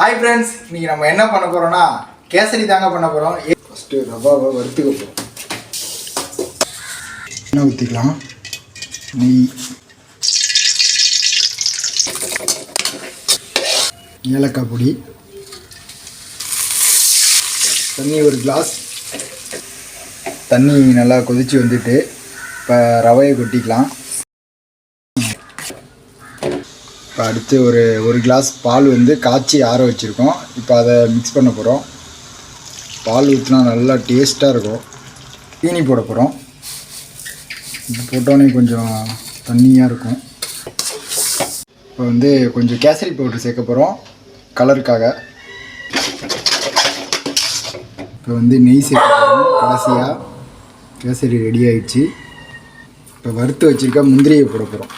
Hi friends, இன்னைக்கு நம்ம என்ன பண்ண போறோம்னா கேசரி தாங்க பண்ண போறோம். ஃபர்ஸ்ட் ரவாவை வறுத்துக்க போறோம். எண்ணெய் ஊற்றிக்கலாம், நெய், ஏலக்காய் பொடி, தண்ணி ஒரு கிளாஸ். தண்ணி நல்லா கொதிச்சு வந்துட்டு இப்போ ரவையை கொட்டிக்கலாம். இப்போ அடுத்து ஒரு கிளாஸ் பால் காய்ச்சி ஆற வச்சுருக்கோம். இப்போ அதை மிக்ஸ் பண்ண போகிறோம். பால் ஊற்றினா நல்லா டேஸ்ட்டாக இருக்கும். சீனி போட போகிறோம். இப்போ போட்டோன்னே கொஞ்சம் தண்ணியாக இருக்கும். இப்போ கொஞ்சம் கேசரி பவுடர் சேர்க்க போகிறோம் கலருக்காக. இப்போ நெய் சேர்க்க போகிறோம். கடைசியாக கேசரி ரெடி ஆகிடுச்சு. இப்போ வறுத்து வச்சுருக்க முந்திரியை போட போகிறோம்.